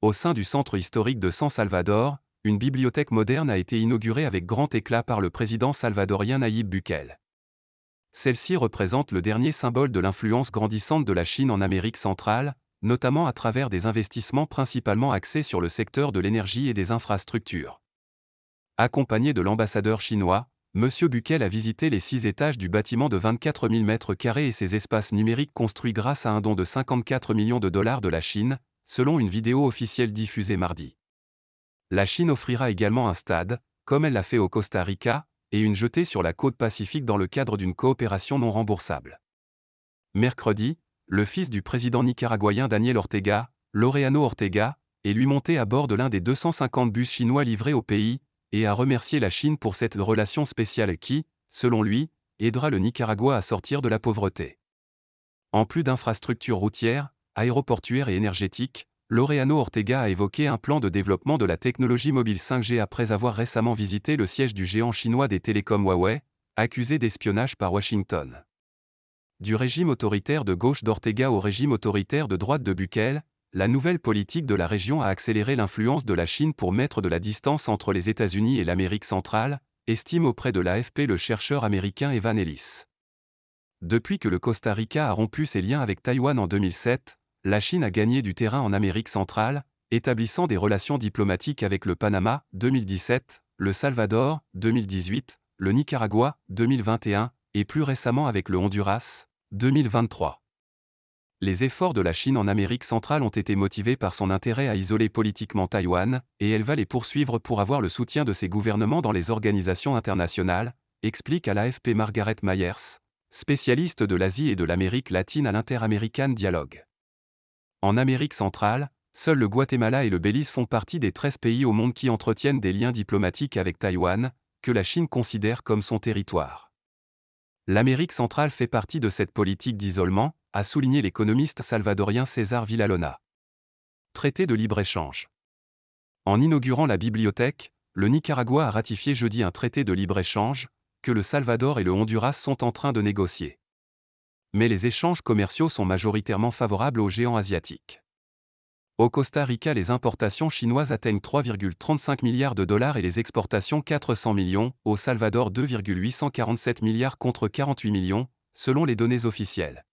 Au sein du centre historique de San Salvador, une bibliothèque moderne a été inaugurée avec grand éclat par le président salvadorien Nayib Bukele. Celle-ci représente le dernier symbole de l'influence grandissante de la Chine en Amérique centrale, notamment à travers des investissements principalement axés sur le secteur de l'énergie et des infrastructures. Accompagné de l'ambassadeur chinois, M. Bukele a visité les 6 étages du bâtiment de 24 000 m² et ses espaces numériques construits grâce à un don de 54 millions de dollars de la Chine, selon une vidéo officielle diffusée mardi. La Chine offrira également un stade, comme elle l'a fait au Costa Rica, et une jetée sur la côte Pacifique dans le cadre d'une coopération non remboursable. Mercredi, le fils du président nicaraguayen Daniel Ortega, Laureano Ortega, est lui monté à bord de l'un des 250 bus chinois livrés au pays, et a remercié la Chine pour cette relation spéciale qui, selon lui, aidera le Nicaragua à sortir de la pauvreté. En plus d'infrastructures routières, aéroportuaires et énergétiques, Laureano Ortega a évoqué un plan de développement de la technologie mobile 5G après avoir récemment visité le siège du géant chinois des télécoms Huawei, accusé d'espionnage par Washington. Du régime autoritaire de gauche d'Ortega au régime autoritaire de droite de Bukele, la nouvelle politique de la région a accéléré l'influence de la Chine pour mettre de la distance entre les États-Unis et l'Amérique centrale, estime auprès de l'AFP le chercheur américain Evan Ellis. Depuis que le Costa Rica a rompu ses liens avec Taïwan en 2007, la Chine a gagné du terrain en Amérique centrale, établissant des relations diplomatiques avec le Panama, 2017, le Salvador, 2018, le Nicaragua, 2021, et plus récemment avec le Honduras, 2023. Les efforts de la Chine en Amérique centrale ont été motivés par son intérêt à isoler politiquement Taïwan, et elle va les poursuivre pour avoir le soutien de ses gouvernements dans les organisations internationales, explique à l'AFP Margaret Myers, spécialiste de l'Asie et de l'Amérique latine à l'Inter-American Dialogue. En Amérique centrale, seuls le Guatemala et le Belize font partie des 13 pays au monde qui entretiennent des liens diplomatiques avec Taïwan, que la Chine considère comme son territoire. L'Amérique centrale fait partie de cette politique d'isolement, a souligné l'économiste salvadorien César Villalona. Traité de libre-échange. En inaugurant la bibliothèque, le Nicaragua a ratifié jeudi un traité de libre-échange, que le Salvador et le Honduras sont en train de négocier. Mais les échanges commerciaux sont majoritairement favorables aux géants asiatiques. Au Costa Rica, les importations chinoises atteignent 3,35 milliards de dollars et les exportations 400 millions, au Salvador 2,847 milliards contre 48 millions, selon les données officielles.